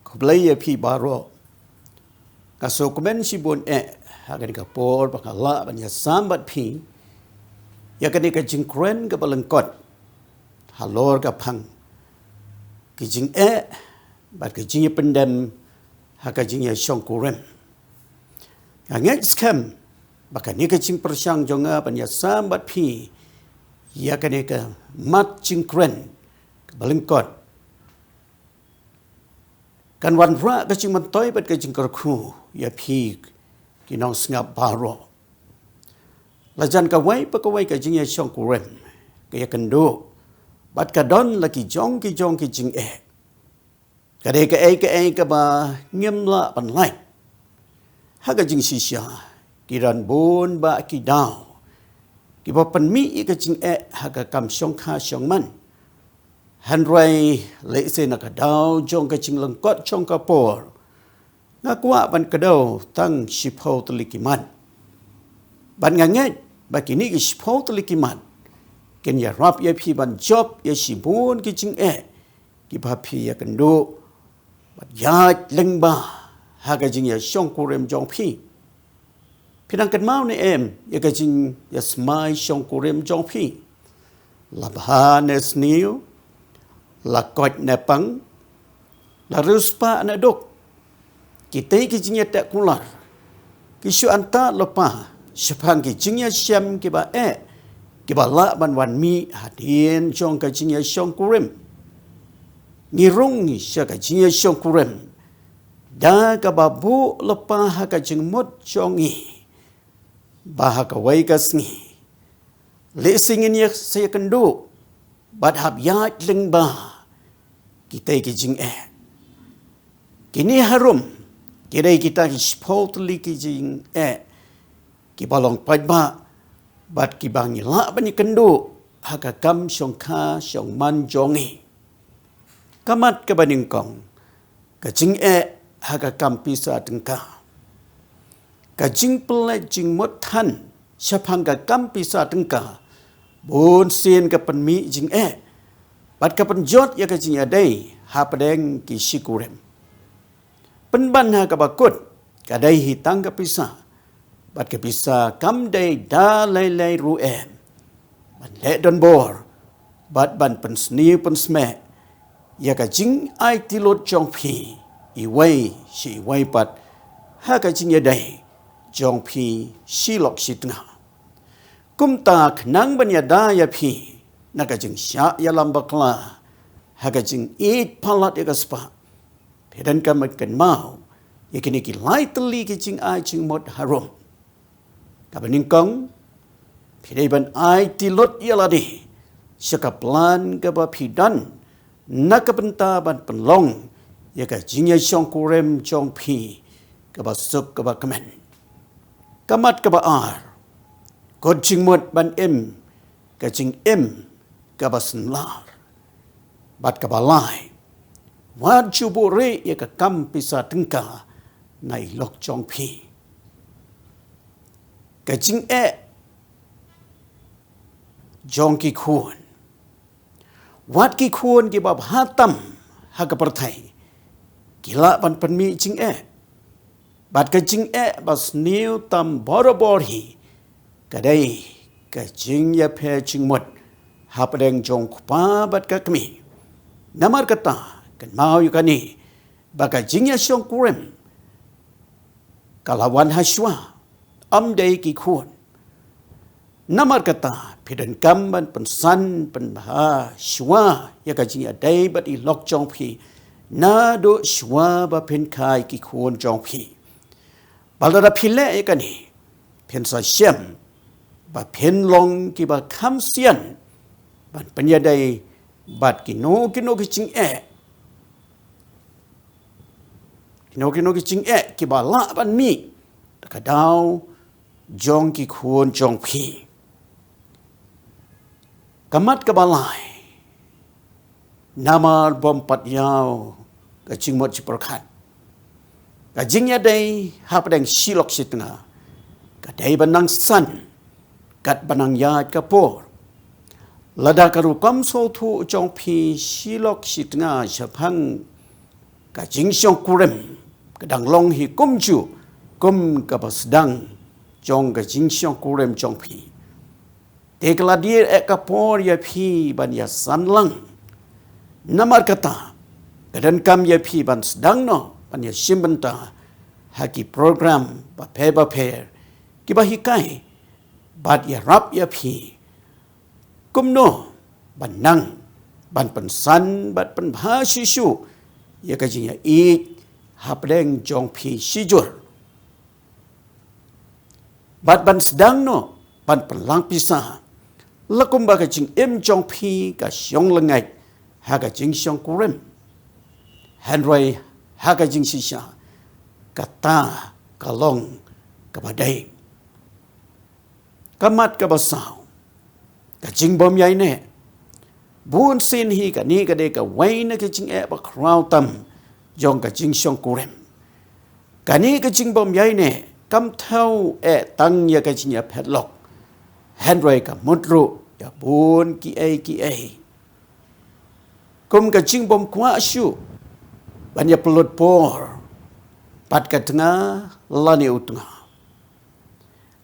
Kublaya pi baro. Kaso kumen sibun hagan ka por bakala banya sambat pi. Ya kani ka jingkren ka balengkot. Halor ka pang. Kijing bat kijing pendem haka jing ya syong kurem. Ngek skam bakani ka jing persyang jonga banya sambat pi. Ya kani ka mat jingkren ka balengkot. Kan wan pra ka jing mantoi bat ka jing kerku ya pi kinong sngap baro. Lajan ka wai pa ka wai ka jing ya syong kurem. Kaya kendo bat ka don laki jong ki jing Kadai ka ka ba ngem la pan lai. Haga jing sisya kiran bon ba ki dao. Ki ba pan mi ka jing haga kam syong kha syong man. Han rai le se na ka dao jong ka jing lengkot jong ka por. Nga kwa ban ka dao tang shipho telikiman. Ban nganget ba kini ki shipho telikiman. Ken ya rap ya pi ban job ya shibun ki jing ki ba pi ya kendo. Bat ya leng ba haga jing ya syong kurem jong pi. Pinang kan mau ni ya ka jing ya smai syong kurem jong pi. Labha ne sniu. La kot ne pang. La ruspa na dok. Kita ki jing ya tak kular. Ki syu anta lepa. Syapang ki jing ya syam ki ba ki ba la ban wan mi hadien jong ka jing ya syong kurem. Ngirung ni sya ka jing ya syong kurem. Da ka babu lepa ha ka jing mot jongi. Bah ka wai ka sngi. Le singin ya saya kendo. Bat hab yat leng ba. Kita ki jing Kini harum. Kira kita ki sport li ki jing ki balong pai ba. Bat ki bangi la ba ni kendo. Ha ka kam syong kha syong man jongi. Kamat ka baning kong. Ka jing ha ka kam pisa tengka. Ka jing pelai jing mot han. Syapang ka kam pisa tengka. Bon sien ka penmi jing Bat ka penjot ya ka jing adai. Ha padeng ki shikurem. Penban ha ka bakut. Kadai hitang ka pisa. Bat ka pisa kam day da lai ruem. Ban le don bor. Bat ban pen sni pen sme. Ya ka jing ai tilot jong pi. I wai si wai pat. Ha ka jing adai. Jong pi si lok si tengah. Kum ta khnang ban ya da ya pi. Naka jing sya ya lambakla. Haga jing it palat ya kaspa. Pedan kamat kan mau. Ya kini ki lai teli ki jing ai jing mot harum. Kabaning kong. Pidai ban ai tilot ya ladi. Syaka plan kaba pidan. Naka benta ban penlong. Ya ka jing ya syong kurem jong pi. Kaba suk kaba kemen. Kamat kaba ar. Kod jing mot ban ka jing kaba senlar. Bat kaba lai. Wad jubure ya ka kam pisa tengka. Nai lok jong pi. Ka jing jong ki kuon. Wad ki kuon ki bab hatam ha ka pertai. Gila ban penmi jing Bat ka jing bas niu tam borobor hi. Kadai ka jing ya pe jing mot. Hapadeng jong kupa bat ka kami. Namar kata kan mau yukani. Baka jing ya syong kurem. Kalawan haswa. Amdai ki kuon. Namar kata pidan kamban pensan penbaha sywa. Ya ka jing ya day bat i lok jong pi. Na do sywa ba pen kai ki kuon jong pi. Balara pile ikani. Pen sa syem. Ba pen long ki ba kam sian. Ban penyadai bat kino ki jing Kino ki jing ki ba la ban mi. Kadau jong ki kuon jong pi. Kamat ka balai. Namar bom pat yau ka jing mot si perkat. Ka jing ya dai hapadeng silok sitna. Ka dai banang san. Kat banang yat ka por. Lada karu kam so thu jong pi silok sitna syapang ka jing siong kurem kadang long hi kum chu kum ka sedang jong ka jing siong kurem jong phi te kladir ek ka por ya phi ban ya san lang namar kata kadan kam ya phi ban sedang no ban ya simbenta haki program ba phe ki ba hikai bat ya rap ya phi kum no ban nang ban pensan bat pen bha shishu ya ka jing ya ik hapdeng jong phi sijur bat ban sedang no ban pelang pisah lakum ba ka jing em jong phi ka siong lengai ha ka jing siong kurem hanroi ha ka jing sisha kata kalong kabadai kamat ka basau ka jing bom yai ne bun sin hi ka ni ka de ka wai na ka jing e ba kraw tam jong ka jing siong kurem ka ni ka jing bom yai ne kam thau e tang ya ka jing ya padlock hanroi ka mudru ya bun ki ai kum ka jing bom kwa shu ban ya pelut por pat ka tengah lani utengah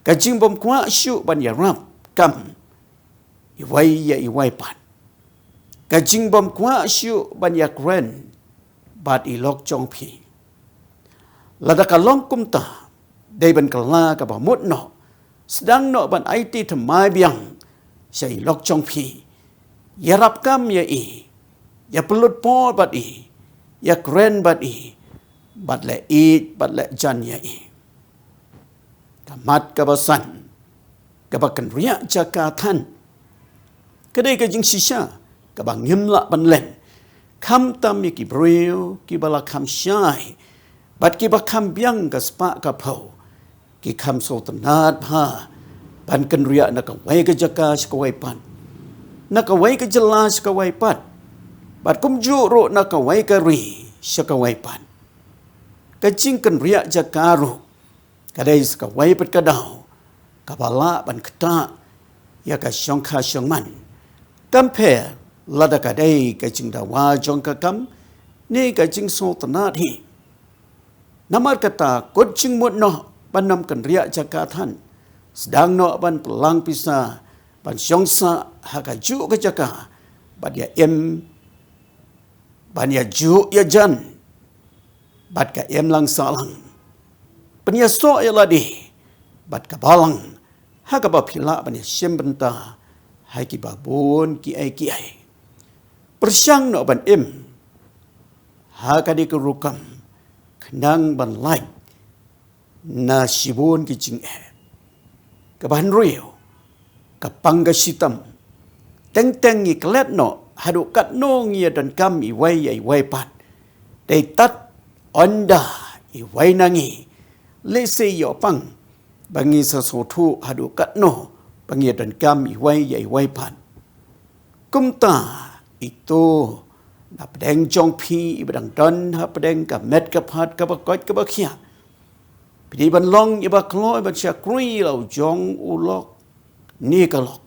ka jing bom kwa shu ban ya rap kam iwai ya iwai pat ka jing bom kwa shu ban ya kren bat ilok jong phi lada ka long kum ta dei ban kala ka ba mut no sedang no ban IT thmai biang sai lok jong phi ya rap kam ya ya pelut por bat ya kren bat bat le bat le jan ya kamat ka basan ka ba kan ria jakatan kedai ka jing sisha ka ba ngim la ban len kham tam ki breu ki bala kham shai bat ki ba kham biang ka spa ka phau ki kham so tanat pha ban kan ria na ka wai ka jaka ska wai pan na ka wai ka jela ska wai pat bat kum ju ro na ka wai ka ri ska wai pan ka jing kan ria jaka ro kadai ska wai pat ka dau ka bala ban kta ya ka syong kha syong man compare lada kadai ka jing da wa jong ka kam ni ka jing so tanat hi namar kata kot jing mut no panam kan ria jaka than sedang no ban pelang pisa ban syong sa ha ka ju ka jaka bat ya em ban ya ju ya jan bat ka em lang salang penia so ya ladi bat ka balang ha ka ba phila ban ya sim benta hai ki ba bon ki ai persyang no ban em ha ka di ka rukam khnang ban lai na sibon ki jing ka ban rio ka pangga sitam teng i klet no hadu kat no ngia dan kam i wai pat dei tat onda i wai nangi le se yo pang bangi sa so thu hadu kat no bangi dan kam i wai pat kumta itu na pedeng jong phi i badang don ha pedeng ka met ka phat ka ba kot ka ba khia pidi ban long i ba kloi ba cha krui lau jong u lok ni ka lok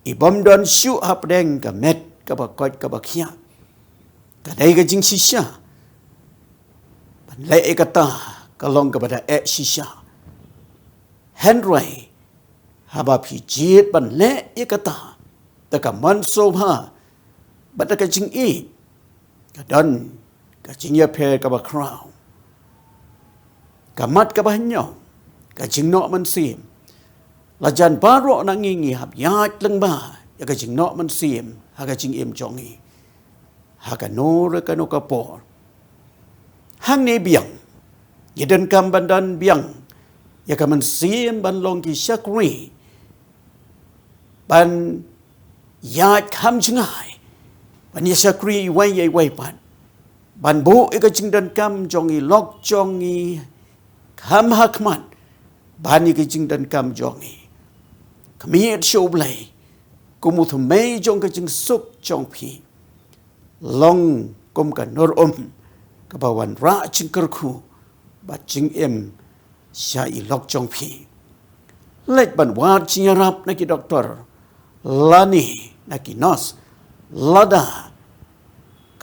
i bom don shu ha pedeng ka met ka ba kot ka ba khia ka dai ka jing shisha ban le e ka ta ka long ka ba da e shisha henry ha ba phi jit ban le e ka ta ka man so ha bat ka jing ka don ka jing ya phe ka ba crown ka mat ka ba nyo ka jing no man sim la jan ba ro na ngi hab ya leng ba ya ka jing no man sim ha ka jing em jong ha ka no re ka no ka por hang ne biang ya dan kam ban dan biang ya ka man sim ban long ki shakri ban ya kham chingai ban ya shakri wai pan ban bo e ka jing dan kam jong lok jong kham hakman ban ki jing dan kam jong khmiet show blai kumu thu mei jong ka jing suk jong phi long kum ka nor ka bawan ra ching kar khu ba jing em sha i lok jong phi lek ban wa ching rap na ki doctor lani na ki nos lada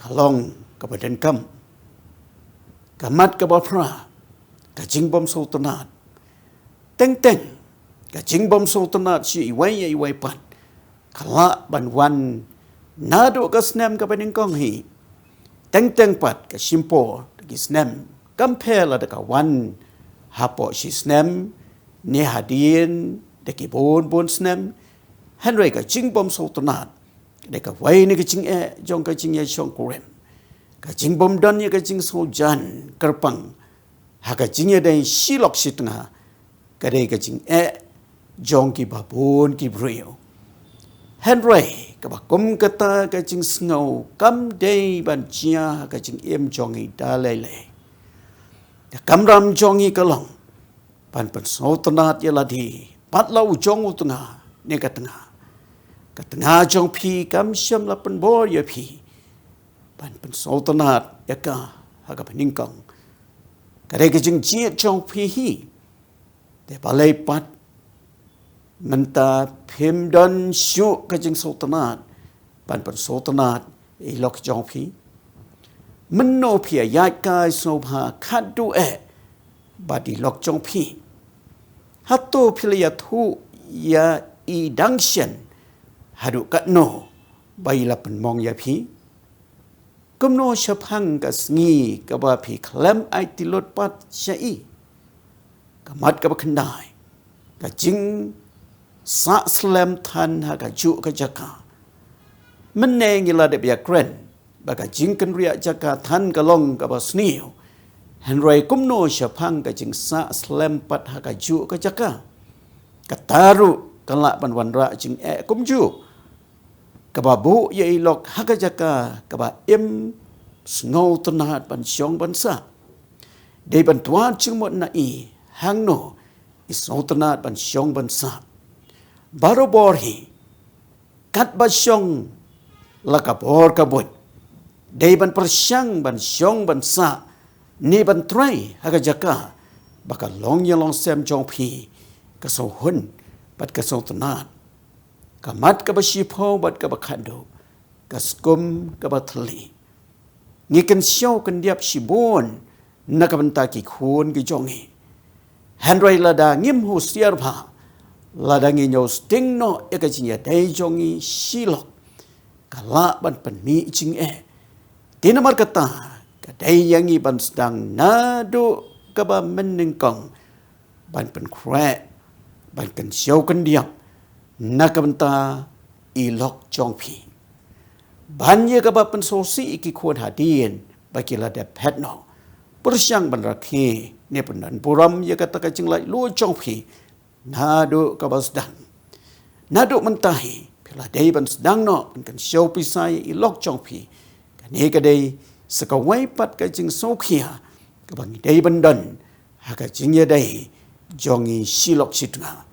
kalong ka baden kam kamat ka bapra ka jingbom sultanat teng ka jingbom sultanat si iwai pat kala ban wan nado ka snem ka peningkong hi teng pat ka simpo ki snem kampela da ka wan hapo si snem ni hadien de ki bon snem Henry ka jingbom sultanat de ka wai ni ka jing jong ka jing ye shong kurem ka jingbom don ye ka jing so jan kerpang ha ka jing ye dai silok sitnga ka de ka jing jong ki babon ki brio Henry ka ba kum kata ka jing snow kam dei ban chia ka jing em jong i da le ka kam ram jong i ka long pan sultanat ye la di pat lau jong u tengah ni ka tengah jong pi kam syam la pen bor ye pi pan sultanat ya ka ha ka peningkong ka de ka jing ji jong pi hi de balai pat menta phim don syu ka jing sultanat pan sultanat i lok jong pi menno pi ya kai so pha khat du ba di lok jong pi hato pilih tu ya i dangshan hadu kat no bayi lapan mong ya pi kumno syapang ka sngi ka ba pi klam ai tilot pat syai kamat ka bakandai ka jing sa slam than ha ka ju ka jaka meneng ila de bia kren ba ka jing kan ria jaka than ka long ka ba sniu Henry kumno syapang ka jing sa slam pat ha ka ju ka jaka kataru kala pan wanra jing kumju ka ba bu ye ilok ha ka jaka ka ba em snow tanat pan syong ban sa de ban tuan chung mo na i hang no i snow tanat ban syong ban sa baro bor hi kat ba syong la ka bor ka boy de ban persyang ban syong ban sa ni ban trai haga jaka baka long ye long sem jong pi ka so hun bat ka so tanat ka mat ka ba shi pho bat ka ba khando ka skum ka ba thli ni kan show kan diap shi bon na ka ban ta ki khun ki jong hi Henry la da ngim hu siar pha la da ngi nyo sting no e ka jing ya dai jong hi silok ka la ban pan mi jing tinamar kata kadai yang i ban sedang nado kaba menengkong ban pen kre ban kan siau kan diam nak benta ilok jong pi ban ye kaba pen sosi iki khon hadien bagi la de pet no persyang ban rakhi ne penan puram ye kata ka jing lai lu jong pi nado kaba sedang nado mentahi pila dei ban sedang no kan siau pisai ilok jong pi kan ye kadai sekawai pat ka jing sokhia ka bang dei bandan ha ka jing ye dei jongi silok sitna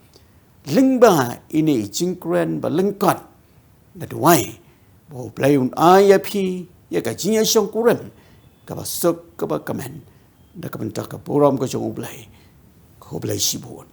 lingba ini jing kren ba lingkat na duai bo playun aya pi ye ka jing ye song kuren ka ba sok ka ba kamen da ka benta ka poram ka jong blai ko blai sibon